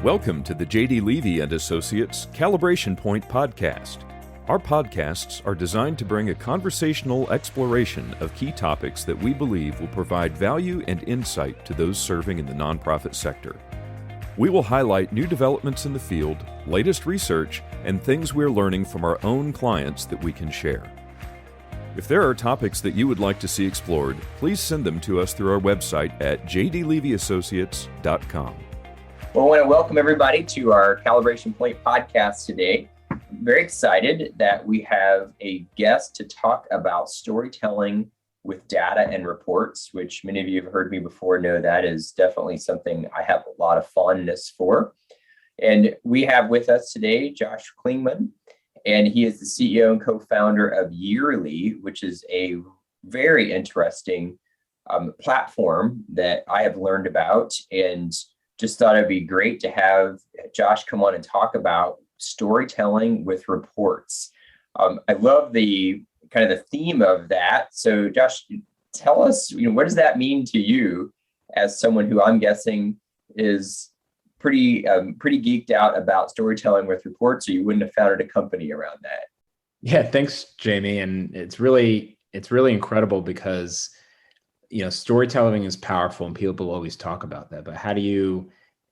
Welcome to the J.D. Levy and Associates Calibration Point podcast. Our podcasts are designed to bring a conversational exploration of key topics that we believe will provide value and insight to those serving in the nonprofit sector. We will highlight new developments in the field, latest research, and things we're learning from our own clients that we can share. If there are topics that you would like to see explored, please send them to us through our website at jdlevyassociates.com. Well, I want to welcome everybody to our Calibration Point podcast today. I'm very excited that we have a guest to talk about storytelling with data and reports, which many of you have heard me before know that is definitely something I have a lot of fondness for. And we have with us today Josh Klingman, and he is the CEO and co-founder of Yearly, which is a very interesting platform that I have learned about, and just thought it'd be great to have Josh come on and talk about storytelling with reports. I love the kind of the theme of that. So Josh, tell us, what does that mean to you as someone who I'm guessing is pretty geeked out about storytelling with reports, or you wouldn't have founded a company around that? Yeah, thanks, Jamie. And it's really incredible because storytelling is powerful and people always talk about that, but how do you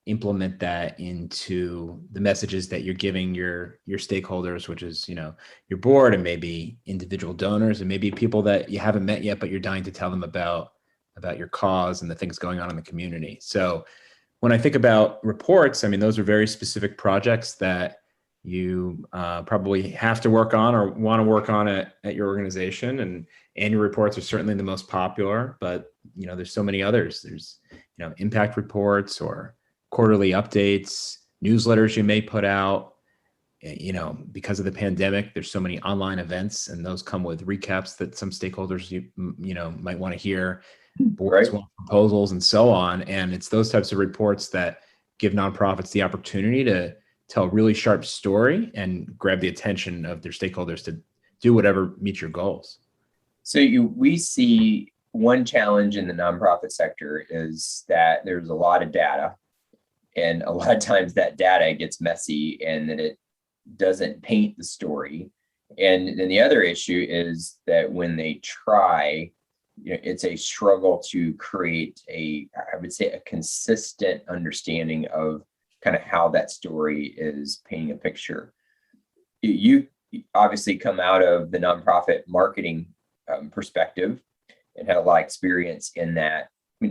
implement that into the messages that you're giving your stakeholders, which is, your board and maybe individual donors and maybe people that you haven't met yet, but you're dying to tell them about your cause and the things going on in the community. So when I think about reports, those are very specific projects that you probably have to work on or want to work on at your organization. And annual reports are certainly the most popular, but there's so many others. There's impact reports or quarterly updates, newsletters you may put out. Because of the pandemic, there's so many online events, and those come with recaps that some stakeholders might want to hear, boards want proposals, and so on. And it's those types of reports that give nonprofits the opportunity to tell a really sharp story and grab the attention of their stakeholders to do whatever meets your goals. So we see one challenge in the nonprofit sector is that there's a lot of data, and a lot of times that data gets messy and that it doesn't paint the story. And then the other issue is that when they try, it's a struggle to create a consistent understanding of kind of how that story is painting a picture. You obviously come out of the nonprofit marketing perspective and had a lot of experience in that.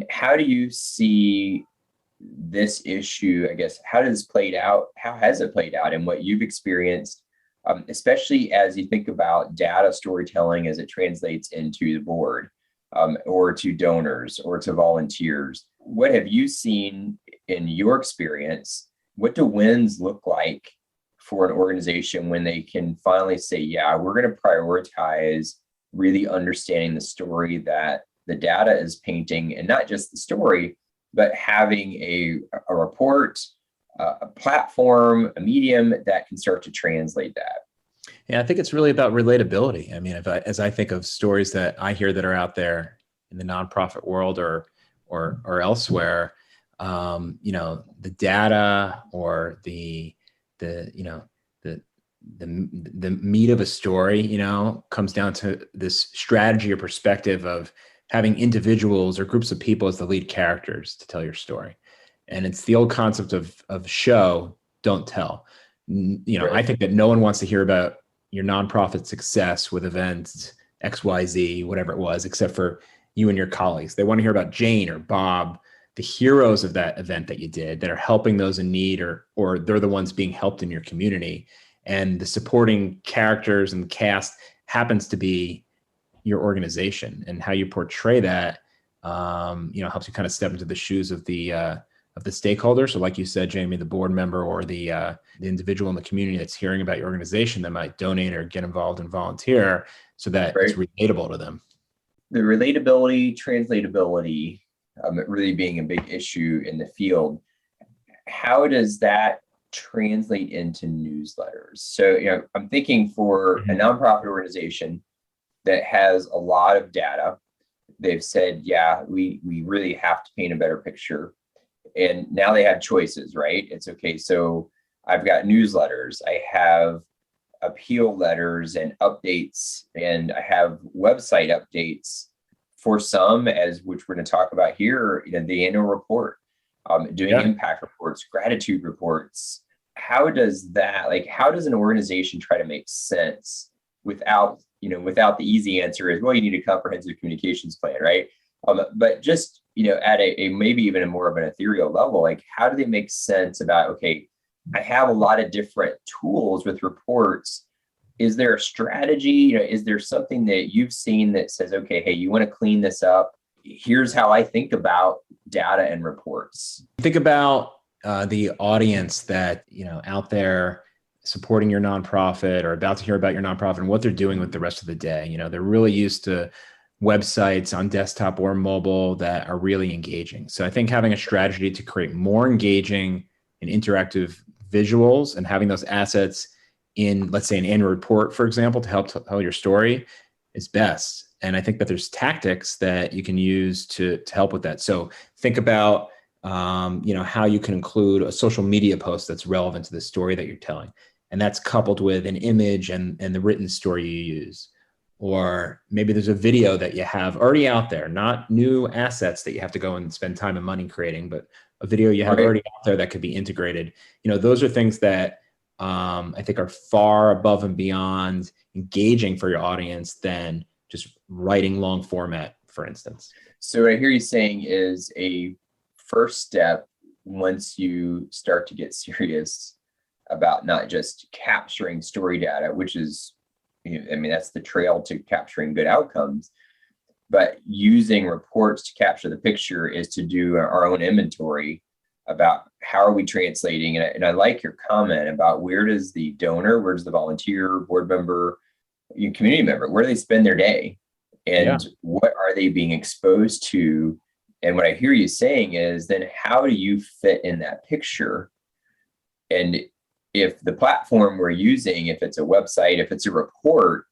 How do you see this issue? I guess, how has it played out in what you've experienced, especially as you think about data storytelling as it translates into the board or to donors or to volunteers? What have you seen in your experience? What do wins look like for an organization when they can finally say, yeah, we're going to prioritize really understanding the story that the data is painting, and not just the story, but having a report, a platform, a medium that can start to translate that? Yeah, I think it's really about relatability. As I think of stories that I hear that are out there in the nonprofit world or elsewhere, the data or the meat of a story, comes down to this strategy or perspective of having individuals or groups of people as the lead characters to tell your story. And it's the old concept of show, don't tell. Right. I think that no one wants to hear about your nonprofit success with events XYZ, whatever it was, except for you and your colleagues. They want to hear about Jane or Bob, the heroes of that event that you did that are helping those in need, or they're the ones being helped in your community. And the supporting characters and the cast happens to be your organization, and how you portray that, helps you kind of step into the shoes of the stakeholder. So like you said, Jamie, the board member or the individual in the community that's hearing about your organization that might donate or get involved and volunteer, so that it's relatable to them. The relatability, translatability, really being a big issue in the field. How does that translate into newsletters? So, I'm thinking for a nonprofit organization that has a lot of data, they've said, yeah, we really have to paint a better picture. And now they have choices, right? It's okay. So I've got newsletters, I have appeal letters and updates, and I have website updates for some, as which we're going to talk about here, the annual report, doing impact reports, gratitude reports. How does an organization try to make sense without the easy answer is, well, you need a comprehensive communications plan, right? But just, at a maybe even a more of an ethereal level, like how do they make sense about, okay, I have a lot of different tools with reports. Is there a strategy? Is there something that you've seen that says, okay, hey, you want to clean this up? Here's how I think about data and reports. Think about the audience that, out there supporting your nonprofit or about to hear about your nonprofit and what they're doing with the rest of the day. They're really used to websites on desktop or mobile that are really engaging. So I think having a strategy to create more engaging and interactive visuals and having those assets in, let's say, an annual report, for example, to help tell your story is best. And I think that there's tactics that you can use to help with that. So think about, how you can include a social media post that's relevant to the story that you're telling. And that's coupled with an image and the written story you use. Or maybe there's a video that you have already out there, not new assets that you have to go and spend time and money creating, but a video you have already out there that could be integrated. Those are things that I think are far above and beyond engaging for your audience than just writing long format, for instance. So what I hear you saying is a first step, once you start to get serious about not just capturing story data, which is, that's the trail to capturing good outcomes, but using reports to capture the picture is to do our own inventory about how are we translating. And I like your comment about where does the donor, where does the volunteer, board member, community member, where do they spend their day? And what are they being exposed to? And what I hear you saying is, then how do you fit in that picture? And if the platform we're using, if it's a website, if it's a report,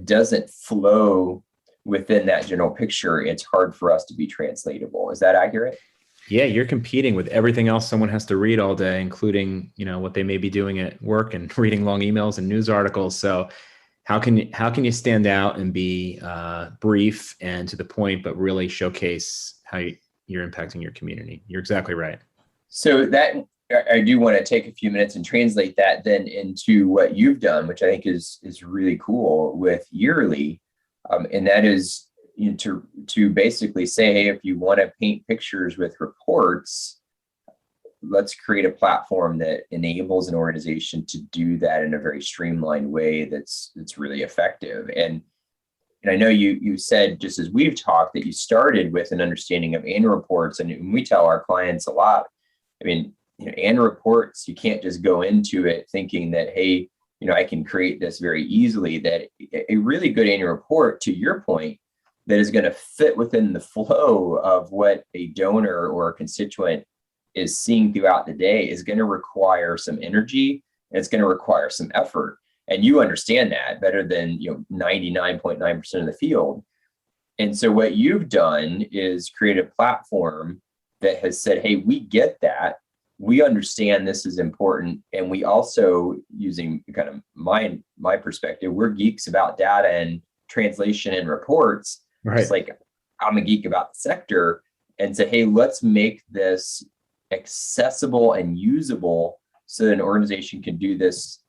doesn't flow within that general picture, it's hard for us to be translatable. Is that accurate? Yeah, you're competing with everything else someone has to read all day, including, what they may be doing at work and reading long emails and news articles. So how can you stand out and be brief and to the point, but really showcase how you're impacting your community? You're exactly right. So that I do want to take a few minutes and translate that then into what you've done, which I think is really cool with Yearly, and that is to basically say, hey, if you want to paint pictures with reports, let's create a platform that enables an organization to do that in a very streamlined way that's really effective. And I know you said, just as we've talked, that you started with an understanding of annual reports, and we tell our clients a lot. Annual reports, you can't just go into it thinking that, hey, I can create this very easily. That a really good annual report, to your point, that is going to fit within the flow of what a donor or a constituent is seeing throughout the day is going to require some energy, and it's going to require some effort. And you understand that better than 99.9% of the field. And so what you've done is create a platform that has said, hey, we get that. We understand this is important. And we also, using kind of my perspective, we're geeks about data and translation and reports. Right. It's like I'm a geek about the sector, and say, hey, let's make this accessible and usable so that an organization can do this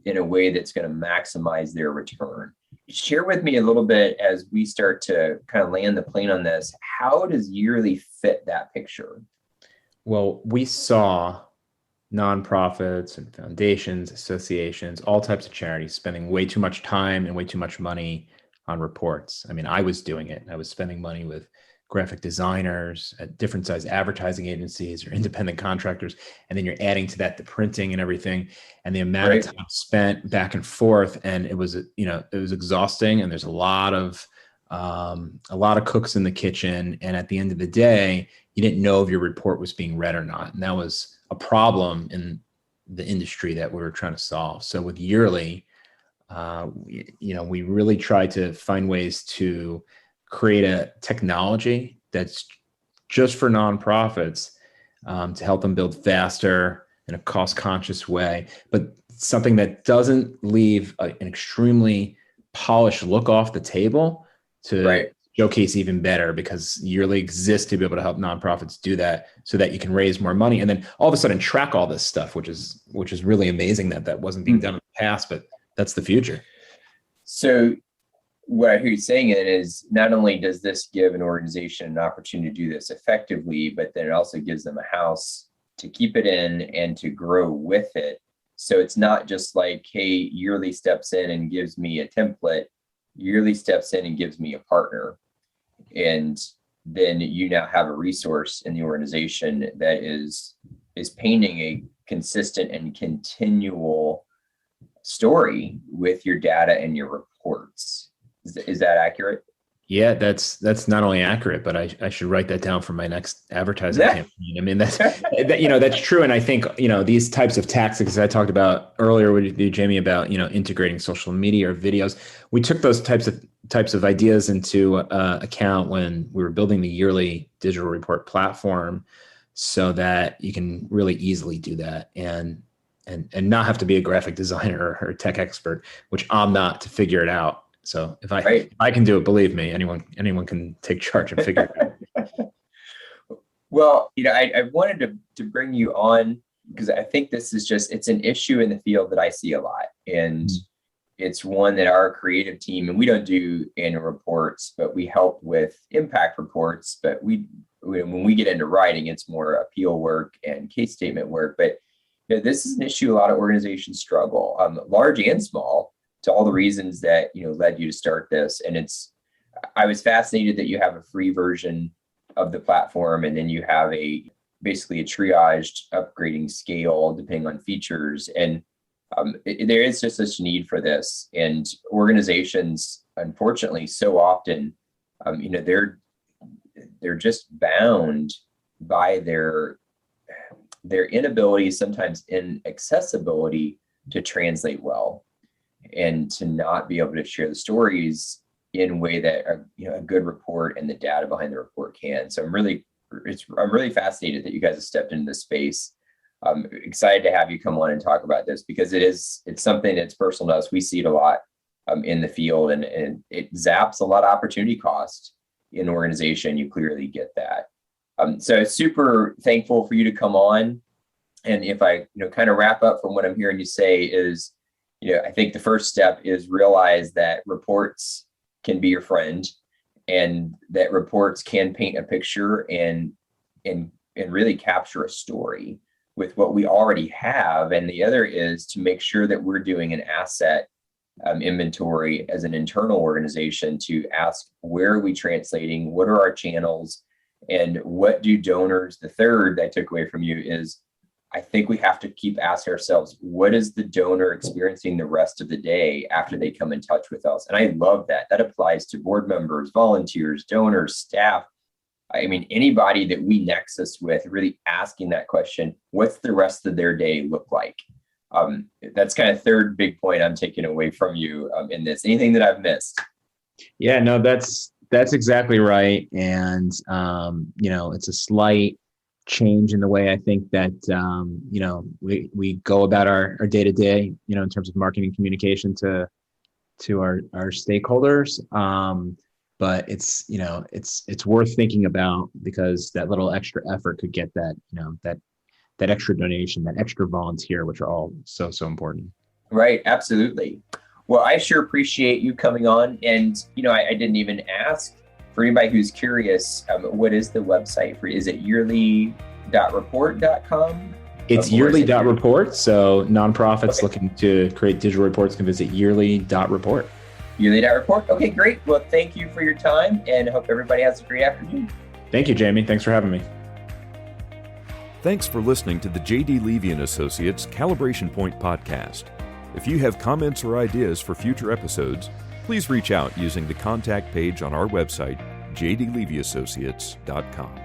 in a way that's going to maximize their return. Share with me a little bit, as we start to kind of land the plane on this, how does Yearly fit that picture? Well, we saw nonprofits and foundations, associations, all types of charities spending way too much time and way too much money on reports. I was doing it. I was spending money with graphic designers at different size advertising agencies or independent contractors. And then you're adding to that the printing and everything, and the amount of time spent back and forth. And it was exhausting. And there's a lot of cooks in the kitchen. And at the end of the day, you didn't know if your report was being read or not. And that was a problem in the industry that we were trying to solve. So with Yearly, we really tried to find ways to create a technology that's just for nonprofits, to help them build faster in a cost-conscious way, but something that doesn't leave an extremely polished look off the table to showcase even better, because Yearly exists to be able to help nonprofits do that so that you can raise more money and then all of a sudden track all this stuff, which is really amazing that wasn't being done in the past, but that's the future. So what I hear you saying it is, not only does this give an organization an opportunity to do this effectively, but then it also gives them a house to keep it in and to grow with it. So it's not just like, hey, Yearly steps in and gives me a template. Yearly steps in and gives me a partner. And then you now have a resource in the organization that is painting a consistent and continual story with your data and your reports. Is that accurate? Yeah, that's not only accurate, but I should write that down for my next advertising campaign. I mean, that's true. And I think, these types of tactics I talked about earlier with you, Jamie, about, integrating social media or videos. We took those types of ideas into account when we were building the Yearly digital report platform, so that you can really easily do that and not have to be a graphic designer or a tech expert, which I'm not, to figure it out. So if I can do it, believe me, anyone can take charge and figure it out. Well, I wanted to bring you on because I think this is it's an issue in the field that I see a lot. And it's one that our creative team, and we don't do annual reports, but we help with impact reports. But when we get into writing, it's more appeal work and case statement work. But this is an issue a lot of organizations struggle, large and small, to all the reasons that led you to start this. And I was fascinated that you have a free version of the platform, and then you have basically a triaged upgrading scale depending on features. And there is just such need for this. And organizations, unfortunately, so often, they're just bound by their inability, sometimes inaccessibility, to translate well, and to not be able to share the stories in a way that a good report and the data behind the report can. So I'm really fascinated that you guys have stepped into this space. I'm excited to have you come on and talk about this, because it's something that's personal to us. We see it a lot in the field, and it zaps a lot of opportunity cost in an organization. You clearly get that. So super thankful for you to come on. And if I kind of wrap up from what I'm hearing you say is, I think the first step is realize that reports can be your friend, and that reports can paint a picture and really capture a story with what we already have. And the other is to make sure that we're doing an asset inventory as an internal organization to ask, where are we translating? What are our channels? And what do donors? The third I took away from you is, I think we have to keep asking ourselves, what is the donor experiencing the rest of the day after they come in touch with us? And I love that. That applies to board members, volunteers, donors, staff. I mean, anybody that we nexus with, really asking that question, what's the rest of their day look like? That's kind of third big point I'm taking away from you in this. Anything that I've missed? Yeah, no, that's exactly right. And, it's a slight change in the way I think that, we go about our day to day, in terms of marketing communication to our stakeholders. But it's worth thinking about, because that little extra effort could get that, that extra donation, that extra volunteer, which are all so important. Right. Absolutely. Well, I sure appreciate you coming on. And, I didn't even ask, for anybody who's curious, what is the website for? Is it yearly.report.com? It's yearly.report. So nonprofits looking to create digital reports can visit yearly.report. Yearly.report. Okay, great. Well, thank you for your time, and I hope everybody has a great afternoon. Thank you, Jamie. Thanks for having me. Thanks for listening to the J.D. Levy & Associates Calibration Point podcast. If you have comments or ideas for future episodes, please reach out using the contact page on our website, jdlevyassociates.com.